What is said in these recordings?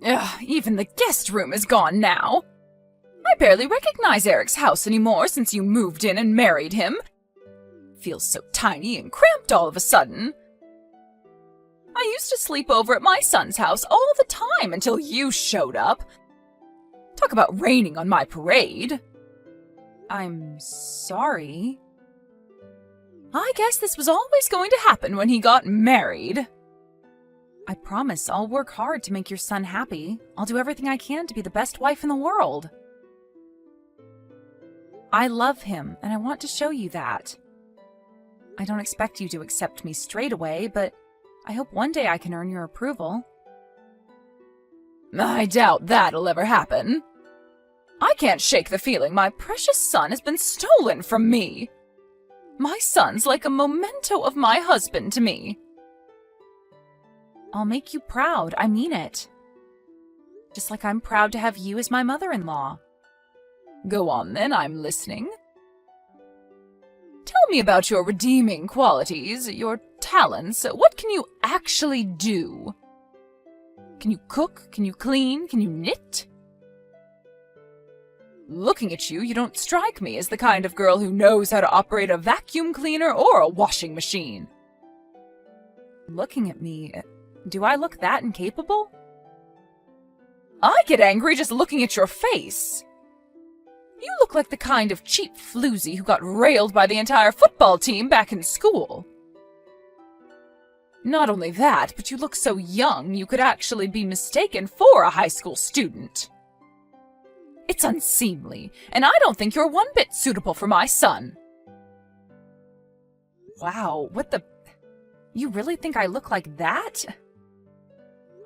Ugh, even the guest room is gone now. I barely recognize Eric's house anymore since you moved in and married him. Feels so tiny and cramped all of a sudden. I used to sleep over at my son's house all the time until you showed up. Talk about raining on my parade. I'm sorry. I guess this was always going to happen when he got married. I promise I'll work hard to make your son happy. I'll do everything I can to be the best wife in the world. I love him, and I want to show you that. I don't expect you to accept me straight away, but I hope one day I can earn your approval. I doubt that'll ever happen. I can't shake the feeling my precious son has been stolen from me. My son's like a memento of my husband to me. I'll make you proud, I mean it. Just like I'm proud to have you as my mother-in-law. Go on then, I'm listening. Tell me about your redeeming qualities, your talents. What can you actually do? Can you cook? Can you clean? Can you knit? Looking at you, you don't strike me as the kind of girl who knows how to operate a vacuum cleaner or a washing machine. Looking at me, do I look that incapable? I get angry just looking at your face. You look like the kind of cheap floozy who got railed by the entire football team back in school. Not only that, but you look so young you could actually be mistaken for a high school student. It's unseemly, and I don't think you're one bit suitable for my son. Wow, what the... You really think I look like that?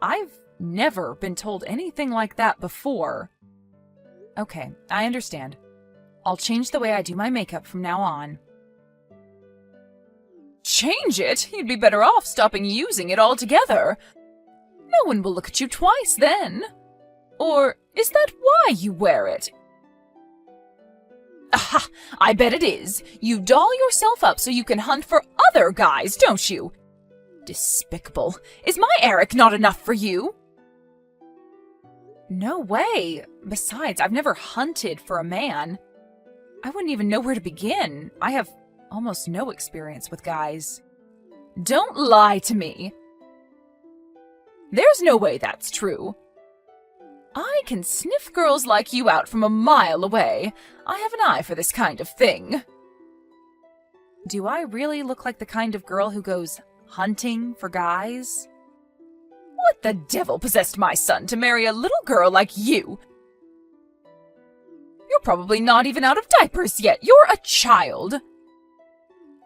I've never been told anything like that before. Okay, I understand. I'll change the way I do my makeup from now on. Change it? You'd be better off stopping using it altogether. No one will look at you twice then. Or is that why you wear it? Aha! I bet it is. You doll yourself up so you can hunt for other guys, don't you? Despicable. Is my Eric not enough for you? No way. Besides, I've never hunted for a man. I wouldn't even know where to begin. I have almost no experience with guys. Don't lie to me. There's no way that's true. I can sniff girls like you out from a mile away. I have an eye for this kind of thing. Do I really look like the kind of girl who goes hunting for guys? What the devil possessed my son to marry a little girl like you? You're probably not even out of diapers yet. You're a child.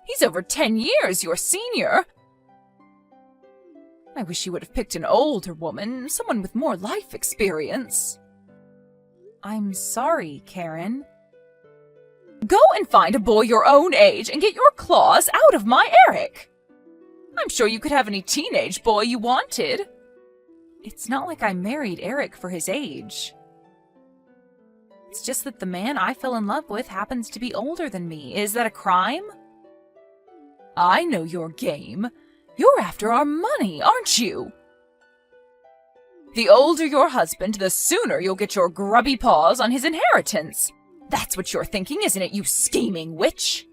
He's over 10 years your senior. I wish you would have picked an older woman, someone with more life experience. I'm sorry, Karen. Go and find a boy your own age and get your claws out of my Eric. I'm sure you could have any teenage boy you wanted. It's not like I married Eric for his age. It's just that the man I fell in love with happens to be older than me. Is that a crime? I know your game. You're after our money, aren't you? The older your husband, the sooner you'll get your grubby paws on his inheritance. That's what you're thinking, isn't it, you scheming witch?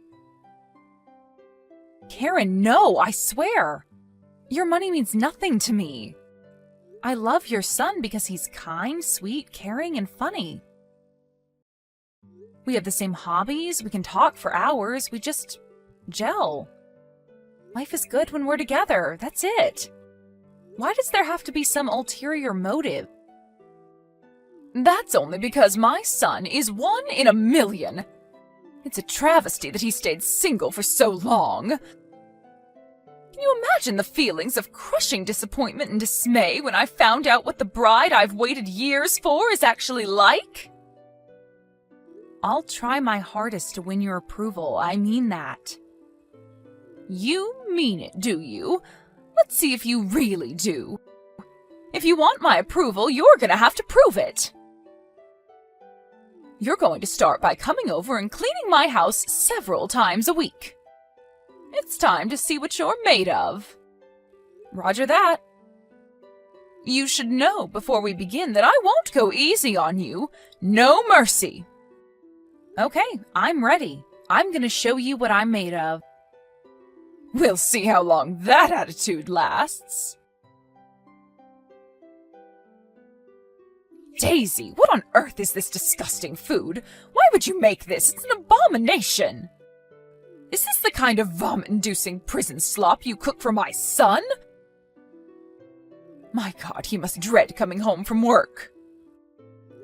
Karen, no, I swear. Your money means nothing to me. I love your son because he's kind, sweet, caring, and funny. We have the same hobbies, we can talk for hours, we just gel. Life is good when we're together, that's it. Why does there have to be some ulterior motive? That's only because my son is 1 in a million. It's a travesty that he stayed single for so long. Can you imagine the feelings of crushing disappointment and dismay when I found out what the bride I've waited years for is actually like? I'll try my hardest to win your approval, I mean that. You mean it, do you? Let's see if you really do. If you want my approval, you're gonna have to prove it. You're going to start by coming over and cleaning my house several times a week. It's time to see what you're made of. Roger that. You should know before we begin that I won't go easy on you. No mercy. Okay, I'm ready. I'm gonna show you what I'm made of. We'll see how long that attitude lasts. Daisy, what on earth is this disgusting food? Why would you make this? It's an abomination. Is this the kind of vomit-inducing prison slop you cook for my son? My God, he must dread coming home from work.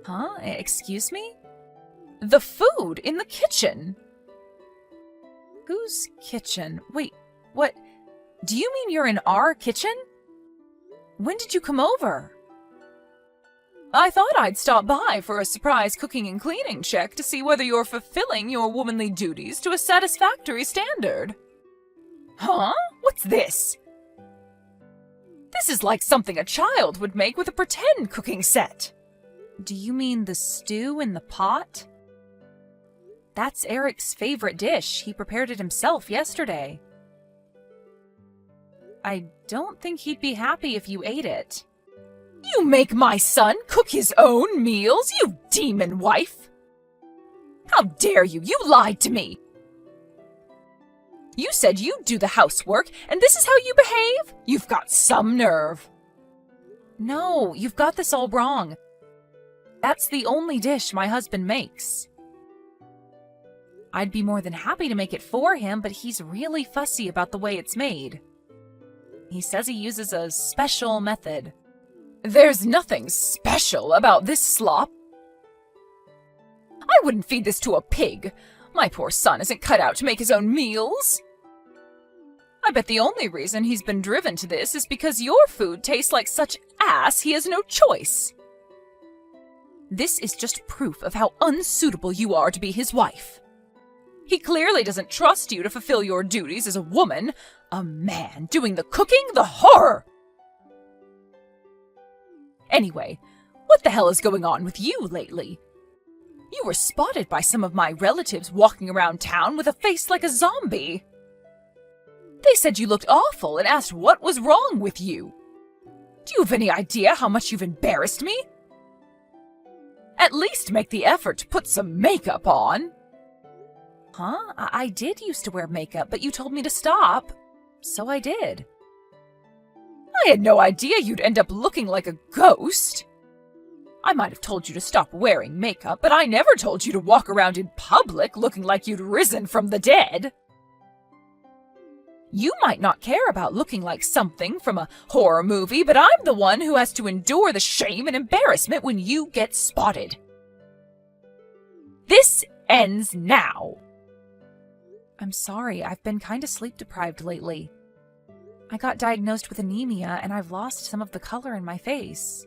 Huh? Excuse me? The food in the kitchen. Whose kitchen? Wait, what? Do you mean you're in our kitchen? When did you come over? I thought I'd stop by for a surprise cooking and cleaning check to see whether you're fulfilling your womanly duties to a satisfactory standard. Huh? What's this? This is like something a child would make with a pretend cooking set. Do you mean the stew in the pot? That's Eric's favorite dish. He prepared it himself yesterday. I don't think he'd be happy if you ate it. You make my son cook his own meals, you demon wife! How dare you! You lied to me! You said you'd do the housework, and this is how you behave? You've got some nerve. No, you've got this all wrong. That's the only dish my husband makes. I'd be more than happy to make it for him, but he's really fussy about the way it's made. He says he uses a special method. There's nothing special about this slop. I wouldn't feed this to a pig. My poor son isn't cut out to make his own meals. I bet the only reason he's been driven to this is because your food tastes like such ass he has no choice. This is just proof of how unsuitable you are to be his wife. He clearly doesn't trust you to fulfill your duties as a woman. A man doing the cooking? The horror! Anyway, what the hell is going on with you lately? You were spotted by some of my relatives walking around town with a face like a zombie. They said you looked awful and asked what was wrong with you. Do you have any idea how much you've embarrassed me? At least make the effort to put some makeup on. Huh? I did used to wear makeup, but you told me to stop. So I did. I had no idea you'd end up looking like a ghost. I might have told you to stop wearing makeup, but I never told you to walk around in public looking like you'd risen from the dead. You might not care about looking like something from a horror movie, but I'm the one who has to endure the shame and embarrassment when you get spotted. This ends now. I'm sorry, I've been kind of sleep-deprived lately. I got diagnosed with anemia, and I've lost some of the color in my face.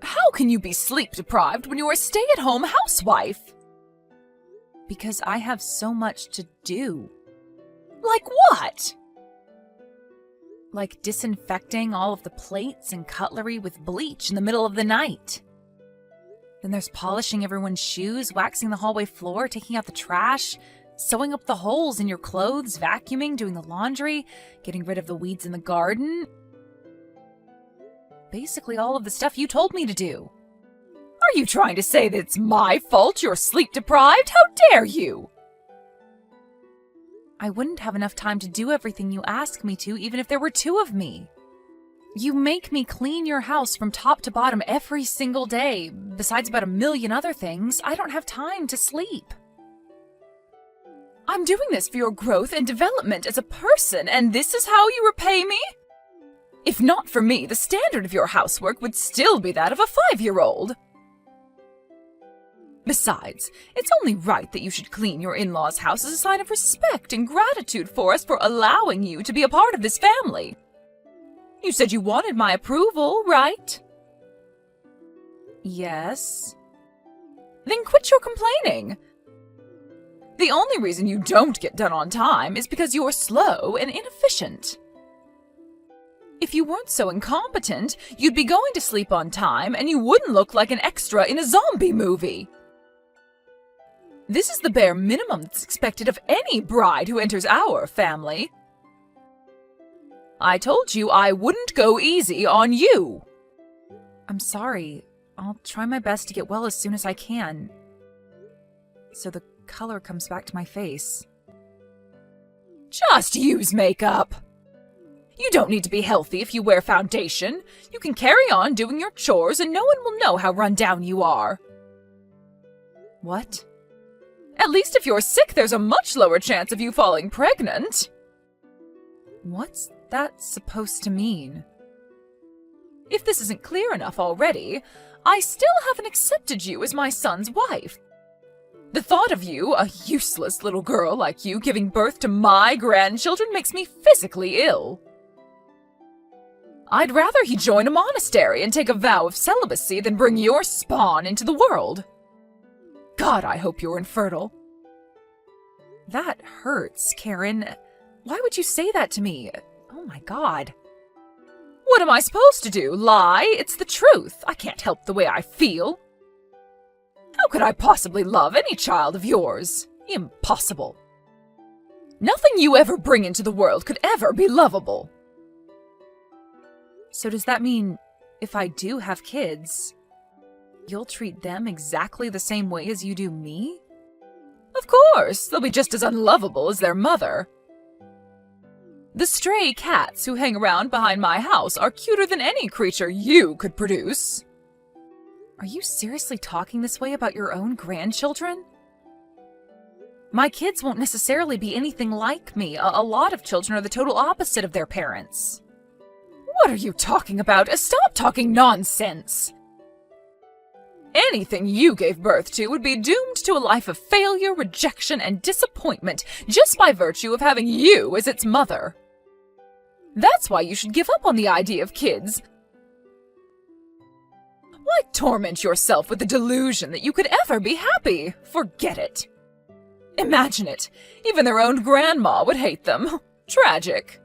How can you be sleep-deprived when you're a stay-at-home housewife? Because I have so much to do. Like what? Like disinfecting all of the plates and cutlery with bleach in the middle of the night. Then there's polishing everyone's shoes, waxing the hallway floor, taking out the trash, sewing up the holes in your clothes, vacuuming, doing the laundry, getting rid of the weeds in the garden. Basically all of the stuff you told me to do. Are you trying to say that it's my fault you're sleep-deprived? How dare you? I wouldn't have enough time to do everything you ask me to, even if there were two of me. You make me clean your house from top to bottom every single day. Besides about 1,000,000 other things, I don't have time to sleep. I'm doing this for your growth and development as a person, and this is how you repay me? If not for me, the standard of your housework would still be that of a 5-year-old. Besides, it's only right that you should clean your in-laws' house as a sign of respect and gratitude for us for allowing you to be a part of this family. You said you wanted my approval, right? Yes. Then quit your complaining. The only reason you don't get done on time is because you're slow and inefficient. If you weren't so incompetent, you'd be going to sleep on time and you wouldn't look like an extra in a zombie movie. This is the bare minimum that's expected of any bride who enters our family. I told you I wouldn't go easy on you. I'm sorry. I'll try my best to get well as soon as I can. So the color comes back to my face. Just use makeup. You don't need to be healthy if you wear foundation. You can carry on doing your chores and no one will know how run down you are. What? At least if you're sick, there's a much lower chance of you falling pregnant. What's that supposed to mean? If this isn't clear enough already, I still haven't accepted you as my son's wife. The thought of you, a useless little girl like you, giving birth to my grandchildren makes me physically ill. I'd rather he join a monastery and take a vow of celibacy than bring your spawn into the world. God, I hope you're infertile. That hurts, Karen. Why would you say that to me? Oh my God. What am I supposed to do? Lie? It's the truth. I can't help the way I feel. How could I possibly love any child of yours? Impossible. Nothing you ever bring into the world could ever be lovable. So does that mean if I do have kids, you'll treat them exactly the same way as you do me? Of course, they'll be just as unlovable as their mother. The stray cats who hang around behind my house are cuter than any creature you could produce. Are you seriously talking this way about your own grandchildren? My kids won't necessarily be anything like me. A lot of children are the total opposite of their parents. What are you talking about? Stop talking nonsense! Anything you gave birth to would be doomed to a life of failure, rejection, and disappointment just by virtue of having you as its mother. That's why you should give up on the idea of kids. Why torment yourself with the delusion that you could ever be happy? Forget it. Imagine it. Even their own grandma would hate them. Tragic.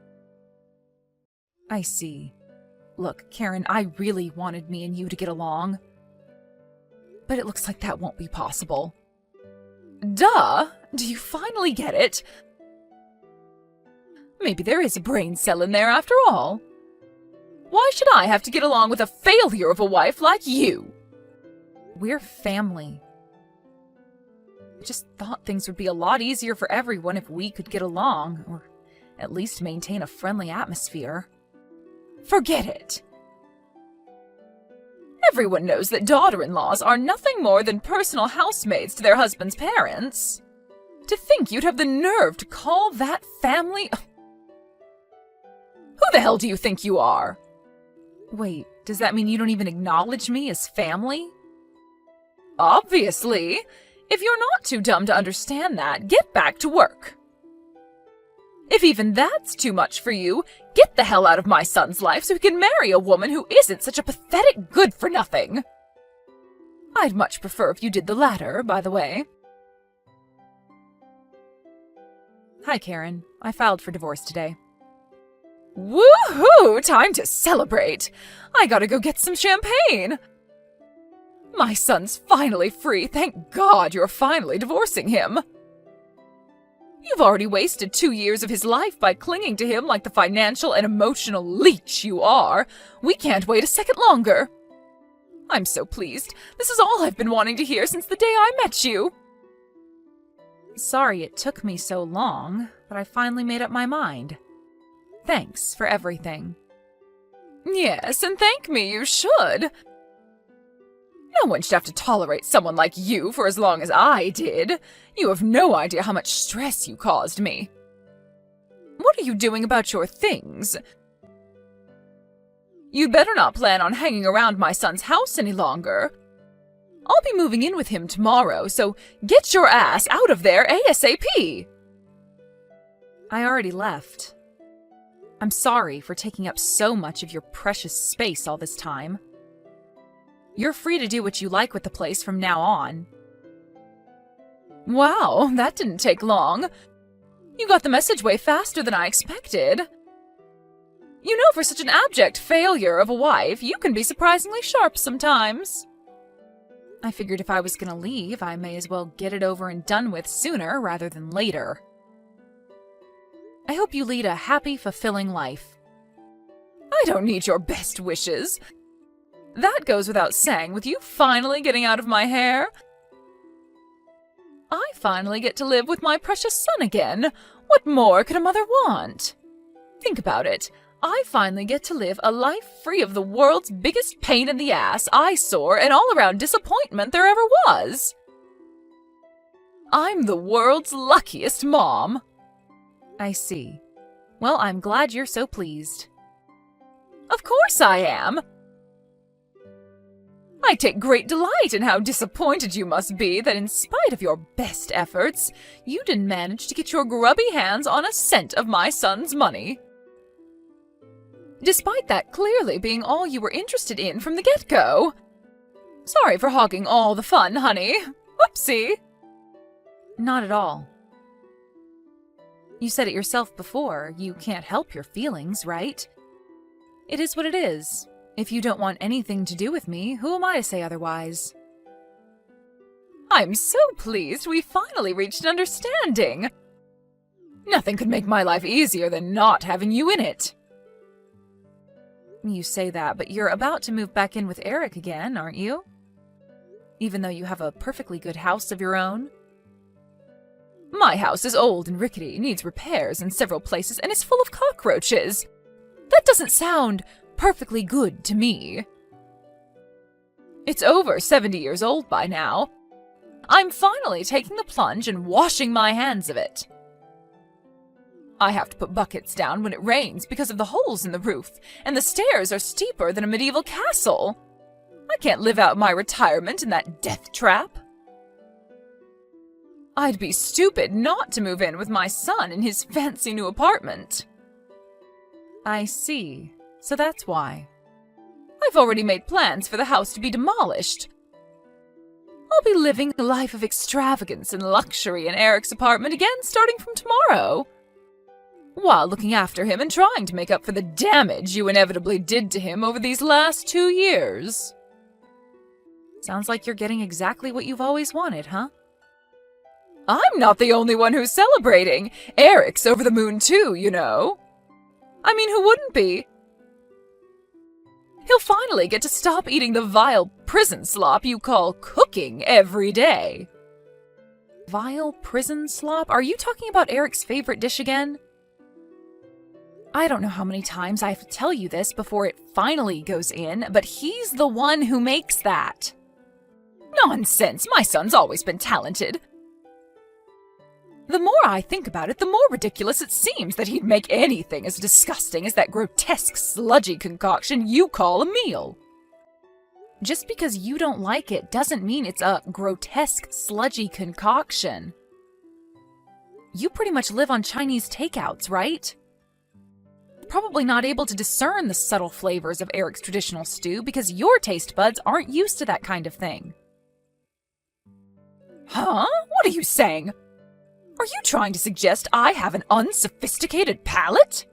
I see. Look, Karen, I really wanted me and you to get along. But it looks like that won't be possible. Duh! Do you finally get it? Maybe there is a brain cell in there after all. Why should I have to get along with a failure of a wife like you? We're family. I just thought things would be a lot easier for everyone if we could get along, or at least maintain a friendly atmosphere. Forget it. Everyone knows that daughter-in-laws are nothing more than personal housemaids to their husband's parents. To think you'd have the nerve to call that family... Who the hell do you think you are? Wait, does that mean you don't even acknowledge me as family? Obviously. If you're not too dumb to understand that, get back to work. If even that's too much for you, get the hell out of my son's life so he can marry a woman who isn't such a pathetic good-for-nothing. I'd much prefer if you did the latter, by the way. Hi, Karen. I filed for divorce today. Woohoo! Time to celebrate! I gotta go get some champagne! My son's finally free. Thank God you're finally divorcing him. You've already wasted 2 years of his life by clinging to him like the financial and emotional leech you are. We can't wait a second longer. I'm so pleased. This is all I've been wanting to hear since the day I met you. Sorry it took me so long, but I finally made up my mind. Thanks for everything. Yes, and thank me, you should. No one should have to tolerate someone like you for as long as I did. You have no idea how much stress you caused me. What are you doing about your things? You'd better not plan on hanging around my son's house any longer. I'll be moving in with him tomorrow, so get your ass out of there ASAP. I already left. I'm sorry for taking up so much of your precious space all this time. You're free to do what you like with the place from now on. Wow, that didn't take long. You got the message way faster than I expected. You know, for such an abject failure of a wife, you can be surprisingly sharp sometimes. I figured if I was gonna leave, I may as well get it over and done with sooner rather than later. I hope you lead a happy, fulfilling life. I don't need your best wishes. That goes without saying, with you finally getting out of my hair. I finally get to live with my precious son again. What more could a mother want? Think about it. I finally get to live a life free of the world's biggest pain in the ass, eyesore, and all-around disappointment there ever was. I'm the world's luckiest mom. I see. Well, I'm glad you're so pleased. Of course I am. I take great delight in how disappointed you must be that in spite of your best efforts, you didn't manage to get your grubby hands on a cent of my son's money. Despite that clearly being all you were interested in from the get-go. Sorry for hogging all the fun, honey. Whoopsie. Not at all. You said it yourself before, you can't help your feelings, right? It is what it is. If you don't want anything to do with me, who am I to say otherwise? I'm so pleased we finally reached an understanding. Nothing could make my life easier than not having you in it. You say that, but you're about to move back in with Eric again, aren't you? Even though you have a perfectly good house of your own? My house is old and rickety, needs repairs in several places, and is full of cockroaches. That doesn't sound perfectly good to me. It's over 70 years old by now. I'm finally taking the plunge and washing my hands of it. I have to put buckets down when it rains because of the holes in the roof, and the stairs are steeper than a medieval castle. I can't live out my retirement in that death trap. I'd be stupid not to move in with my son in his fancy new apartment. I see. So that's why. I've already made plans for the house to be demolished. I'll be living a life of extravagance and luxury in Eric's apartment again starting from tomorrow, while looking after him and trying to make up for the damage you inevitably did to him over these last 2 years. Sounds like you're getting exactly what you've always wanted, huh? I'm not the only one who's celebrating. Eric's over the moon too, you know. I mean, who wouldn't be? He'll finally get to stop eating the vile prison slop you call cooking every day. Vile prison slop? Are you talking about Eric's favorite dish again? I don't know how many times I have to tell you this before it finally goes in, but he's the one who makes that. Nonsense, my son's always been talented. The more I think about it, the more ridiculous it seems that he'd make anything as disgusting as that grotesque, sludgy concoction you call a meal. Just because you don't like it doesn't mean it's a grotesque, sludgy concoction. You pretty much live on Chinese takeouts, right? Probably not able to discern the subtle flavors of Eric's traditional stew because your taste buds aren't used to that kind of thing. Huh? What are you saying? Are you trying to suggest I have an unsophisticated palate?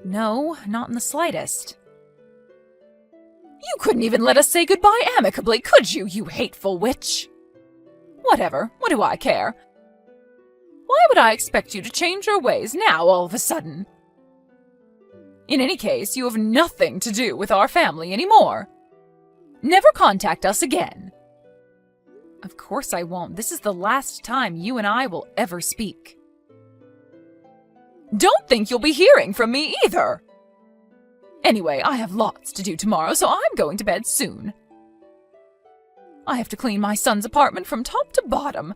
No, not in the slightest. You couldn't even let us say goodbye amicably, could you, you hateful witch? Whatever, what do I care? Why would I expect you to change your ways now all of a sudden? In any case, you have nothing to do with our family anymore. Never contact us again. Of course I won't. This is the last time you and I will ever speak. Don't think you'll be hearing from me either. Anyway, I have lots to do tomorrow, so I'm going to bed soon. I have to clean my son's apartment from top to bottom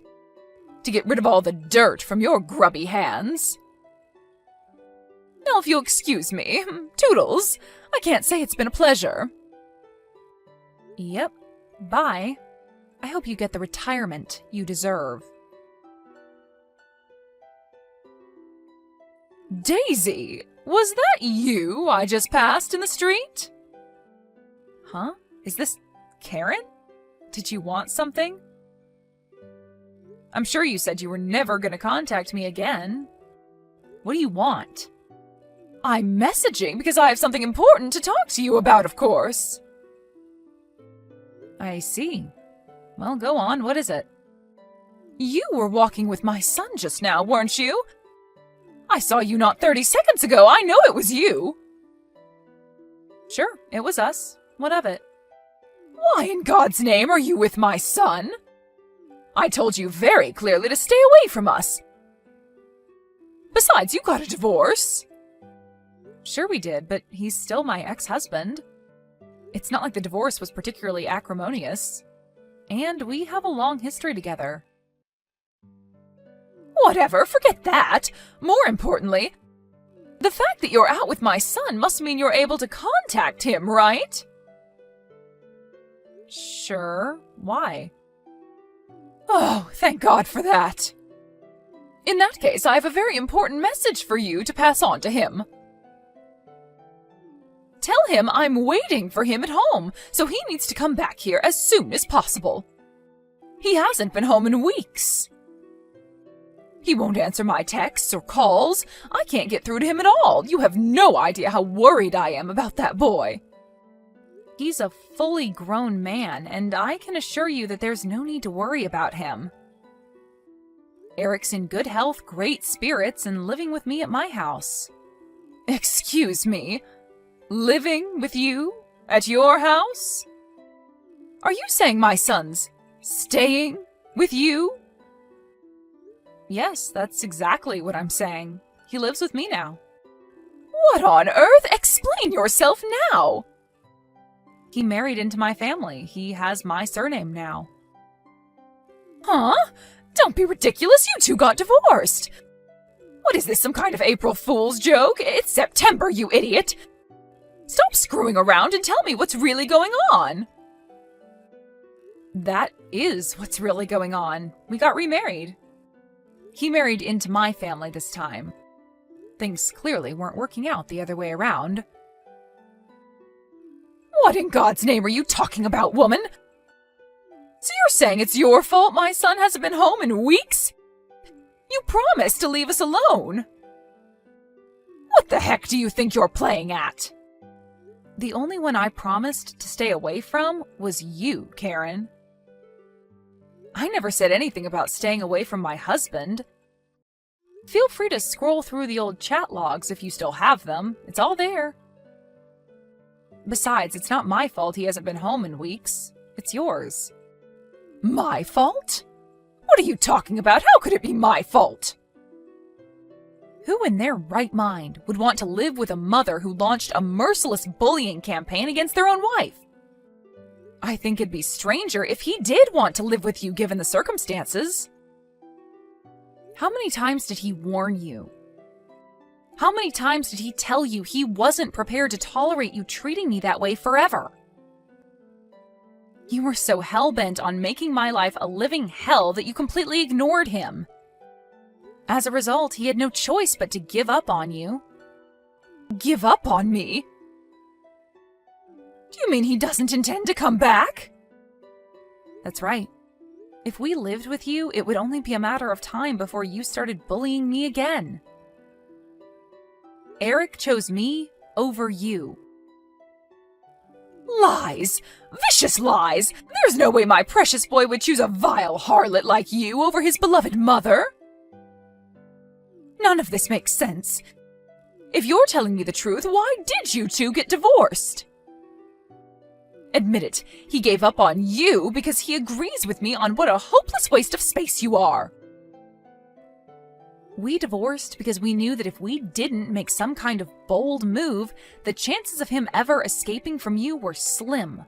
to get rid of all the dirt from your grubby hands. Now, if you'll excuse me, toodles, I can't say it's been a pleasure. Yep, bye. I hope you get the retirement you deserve. Daisy, was that you I just passed in the street? Huh? Is this Karen? Did you want something? I'm sure you said you were never going to contact me again. What do you want? I'm messaging because I have something important to talk to you about, of course. I see. Well, go on. What is it? You were walking with my son just now, weren't you? I saw you not 30 seconds ago. I know it was you. Sure, it was us. What of it? Why in God's name are you with my son? I told you very clearly to stay away from us. Besides, you got a divorce. Sure we did, but he's still my ex-husband. It's not like the divorce was particularly acrimonious. And we have a long history together. Whatever, forget that. More importantly, the fact that you're out with my son must mean you're able to contact him, right? Sure. Why? Oh, thank God for that. In that case, I have a very important message for you to pass on to him. Tell him I'm waiting for him at home, so he needs to come back here as soon as possible. He hasn't been home in weeks. He won't answer my texts or calls. I can't get through to him at all. You have no idea how worried I am about that boy. He's a fully grown man, and I can assure you that there's no need to worry about him. Eric's in good health, great spirits, and living with me at my house. Excuse me? Living with you? At your house? Are you saying my son's staying with you? Yes, that's exactly what I'm saying. He lives with me now. What on earth? Explain yourself now! He married into my family. He has my surname now. Huh? Don't be ridiculous, you two got divorced! What is this, some kind of April Fool's joke? It's September, you idiot! Stop screwing around and tell me what's really going on! That is what's really going on. We got remarried. He married into my family this time. Things clearly weren't working out the other way around. What in God's name are you talking about, woman? So you're saying it's your fault my son hasn't been home in weeks? You promised to leave us alone. What the heck do you think you're playing at? The only one I promised to stay away from was you, Karen. I never said anything about staying away from my husband. Feel free to scroll through the old chat logs if you still have them. It's all there. Besides, it's not my fault he hasn't been home in weeks. It's yours. My fault? What are you talking about? How could it be my fault? Who in their right mind would want to live with a mother who launched a merciless bullying campaign against their own wife? I think it'd be stranger if he did want to live with you given the circumstances. How many times did he warn you? How many times did he tell you he wasn't prepared to tolerate you treating me that way forever? You were so hell-bent on making my life a living hell that you completely ignored him. As a result, he had no choice but to give up on you. Give up on me? Do you mean he doesn't intend to come back? That's right. If we lived with you, it would only be a matter of time before you started bullying me again. Eric chose me over you. Lies! Vicious lies! There's no way my precious boy would choose a vile harlot like you over his beloved mother! None of this makes sense. If you're telling me the truth, why did you two get divorced? Admit it, he gave up on you because he agrees with me on what a hopeless waste of space you are. We divorced because we knew that if we didn't make some kind of bold move, the chances of him ever escaping from you were slim.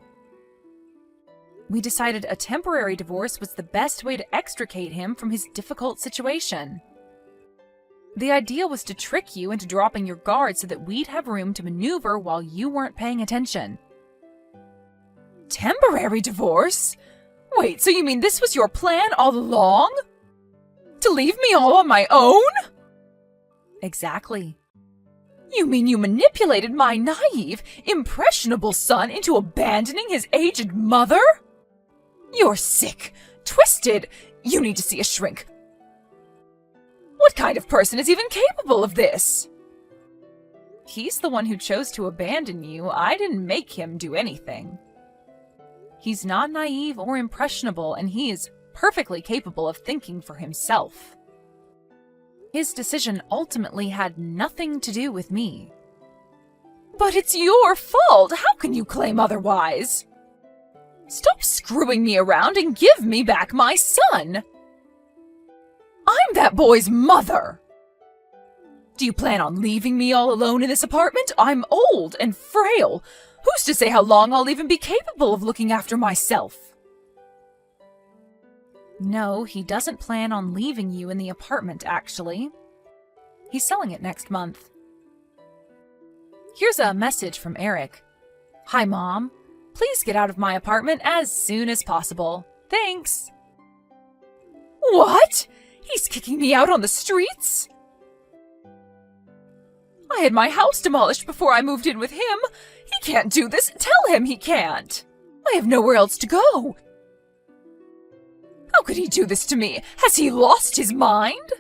We decided a temporary divorce was the best way to extricate him from his difficult situation. The idea was to trick you into dropping your guard so that we'd have room to maneuver while you weren't paying attention. Temporary divorce? Wait, so you mean this was your plan all along? To leave me all on my own? Exactly. You mean you manipulated my naive, impressionable son into abandoning his aged mother? You're sick, twisted. You need to see a shrink. What kind of person is even capable of this? He's the one who chose to abandon you. I didn't make him do anything. He's not naive or impressionable, and he is perfectly capable of thinking for himself. His decision ultimately had nothing to do with me. But it's your fault. How can you claim otherwise? Stop screwing me around and give me back my son. I'm that boy's mother. Do you plan on leaving me all alone in this apartment? I'm old and frail. Who's to say how long I'll even be capable of looking after myself? No, he doesn't plan on leaving you in the apartment, actually. He's selling it next month. Here's a message from Eric. Hi, Mom. Please get out of my apartment as soon as possible. Thanks. What? He's kicking me out on the streets? I had my house demolished before I moved in with him. He can't do this. Tell him he can't. I have nowhere else to go. How could he do this to me? Has he lost his mind?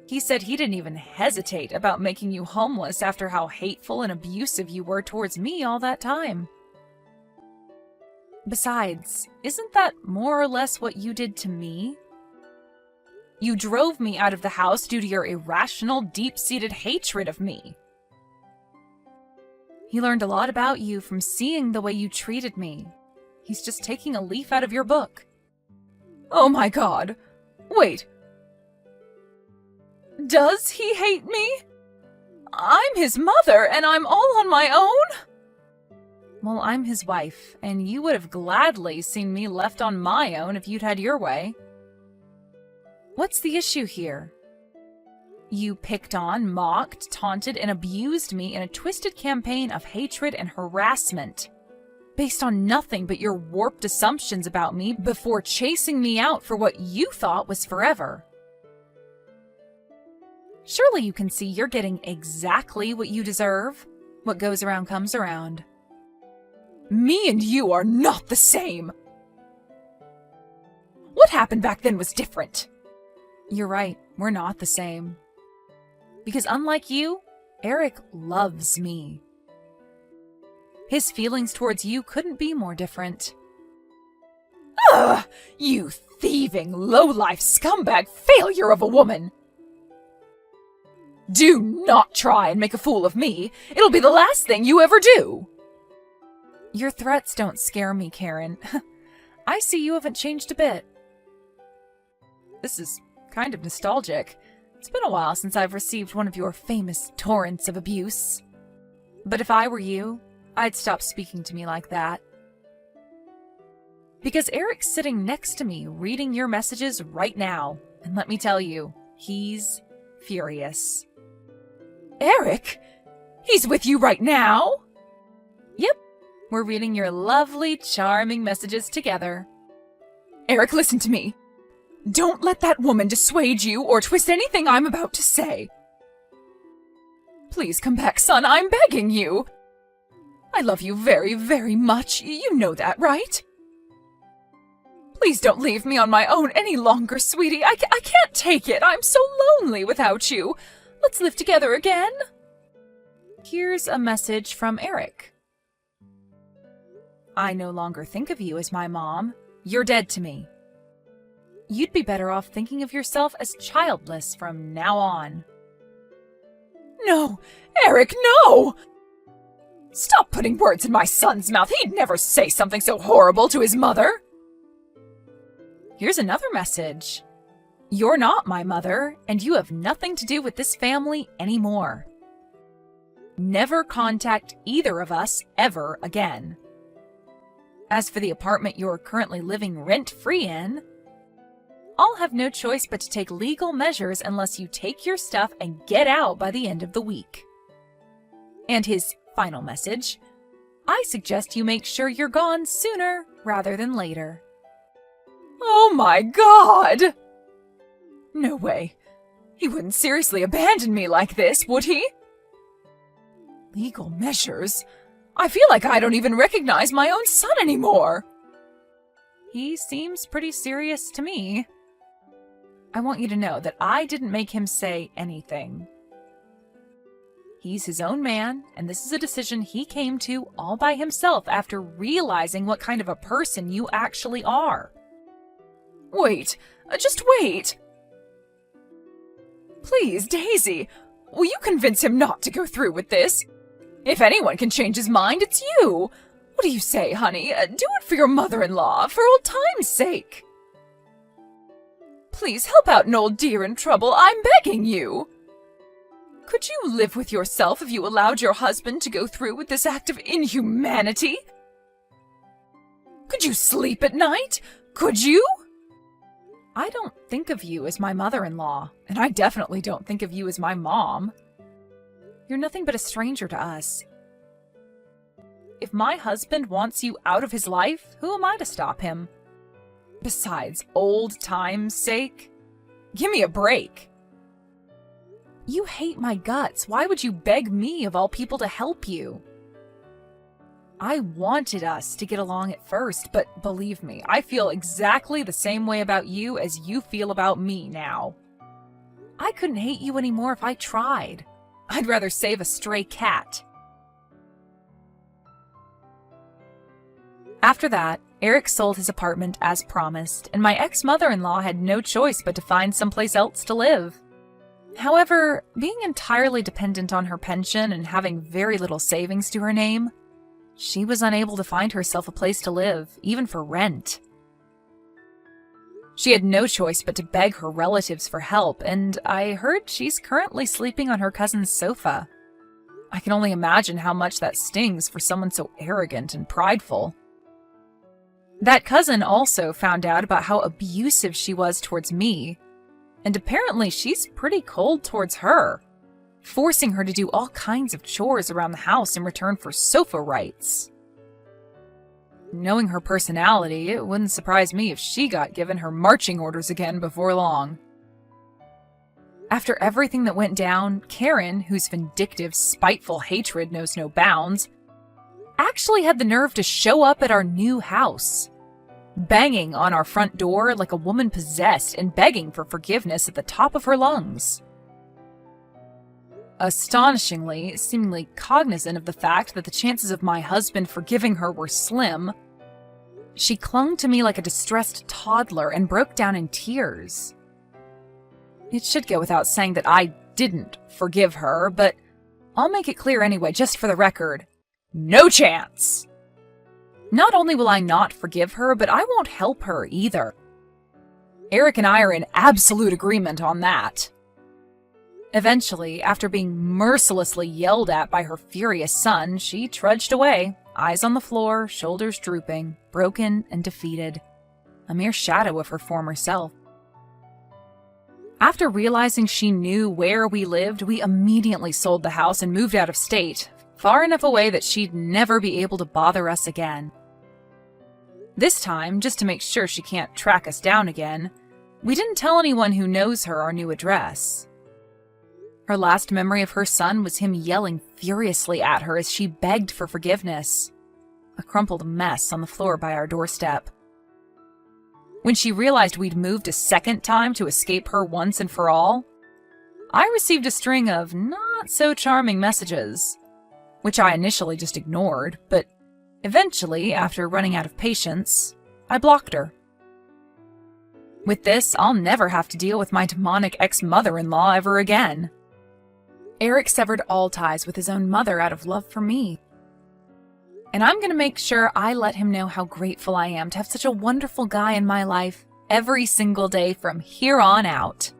He said he didn't even hesitate about making you homeless after how hateful and abusive you were towards me all that time. Besides, isn't that more or less what you did to me? You drove me out of the house due to your irrational, deep-seated hatred of me. He learned a lot about you from seeing the way you treated me. He's just taking a leaf out of your book. Oh my God. Wait. Does he hate me? I'm his mother, and I'm all on my own? Well, I'm his wife, and you would have gladly seen me left on my own if you'd had your way. What's the issue here? You picked on, mocked, taunted, and abused me in a twisted campaign of hatred and harassment, based on nothing but your warped assumptions about me before chasing me out for what you thought was forever. Surely you can see you're getting exactly what you deserve. What goes around comes around. Me and you are not the same. What happened back then was different. You're right, we're not the same. Because unlike you, Eric loves me. His feelings towards you couldn't be more different. Ugh! You thieving, low-life scumbag failure of a woman! Do not try and make a fool of me. It'll be the last thing you ever do. Your threats don't scare me, Karen. I see you haven't changed a bit. This is kind of nostalgic. It's been a while since I've received one of your famous torrents of abuse. But if I were you, I'd stop speaking to me like that. Because Eric's sitting next to me reading your messages right now. And let me tell you, he's furious. Eric? He's with you right now? Yep. We're reading your lovely, charming messages together. Eric, listen to me. Don't let that woman dissuade you or twist anything I'm about to say. Please come back, son. I'm begging you. I love you very, very much. You know that, right? Please don't leave me on my own any longer, sweetie. I can't take it. I'm so lonely without you. Let's live together again. Here's a message from Eric. I no longer think of you as my mom. You're dead to me. You'd be better off thinking of yourself as childless from now on. No, Eric, no! Stop putting words in my son's mouth. He'd never say something so horrible to his mother. Here's another message. You're not my mother, and you have nothing to do with this family anymore. Never contact either of us ever again. As for the apartment you're currently living rent-free in, I'll have no choice but to take legal measures unless you take your stuff and get out by the end of the week. And his final message, I suggest you make sure you're gone sooner rather than later. Oh my God! No way. He wouldn't seriously abandon me like this, would he? Legal measures? I feel like I don't even recognize my own son anymore. He seems pretty serious to me. I want you to know that I didn't make him say anything. He's his own man, and this is a decision he came to all by himself after realizing what kind of a person you actually are. Wait, just wait. Please, Daisy, will you convince him not to go through with this? If anyone can change his mind, it's you. What do you say, honey? Do it for your mother-in-law, for old time's sake. Please help out an old dear in trouble, I'm begging you. Could you live with yourself if you allowed your husband to go through with this act of inhumanity? Could you sleep at night? Could you? I don't think of you as my mother-in-law, and I definitely don't think of you as my mom. You're nothing but a stranger to us. If my husband wants you out of his life, who am I to stop him? Besides, old time's sake? Give me a break. You hate my guts. Why would you beg me, of all people, to help you? I wanted us to get along at first, but believe me, I feel exactly the same way about you as you feel about me now. I couldn't hate you anymore if I tried. I'd rather save a stray cat. After that, Eric sold his apartment as promised, and my ex-mother-in-law had no choice but to find someplace else to live. However, being entirely dependent on her pension and having very little savings to her name, she was unable to find herself a place to live, even for rent. She had no choice but to beg her relatives for help, and I heard she's currently sleeping on her cousin's sofa. I can only imagine how much that stings for someone so arrogant and prideful. That cousin also found out about how abusive she was towards me, and apparently she's pretty cold towards her, forcing her to do all kinds of chores around the house in return for sofa rights. Knowing her personality, it wouldn't surprise me if she got given her marching orders again before long. After everything that went down, Karen, whose vindictive, spiteful hatred knows no bounds, actually had the nerve to show up at our new house, banging on our front door like a woman possessed and begging for forgiveness at the top of her lungs. Astonishingly, seemingly cognizant of the fact that the chances of my husband forgiving her were slim, she clung to me like a distressed toddler and broke down in tears. It should go without saying that I didn't forgive her, but I'll make it clear anyway, just for the record. No chance! Not only will I not forgive her, but I won't help her either. Eric and I are in absolute agreement on that. Eventually, after being mercilessly yelled at by her furious son, she trudged away, eyes on the floor, shoulders drooping, broken and defeated, a mere shadow of her former self. After realizing she knew where we lived, we immediately sold the house and moved out of state, far enough away that she'd never be able to bother us again. This time, just to make sure she can't track us down again, we didn't tell anyone who knows her our new address. Her last memory of her son was him yelling furiously at her as she begged for forgiveness, a crumpled mess on the floor by our doorstep. When she realized we'd moved a second time to escape her once and for all, I received a string of not-so-charming messages, which I initially just ignored, but eventually, after running out of patience, I blocked her. With this, I'll never have to deal with my demonic ex-mother-in-law ever again. Eric severed all ties with his own mother out of love for me. And I'm going to make sure I let him know how grateful I am to have such a wonderful guy in my life every single day from here on out.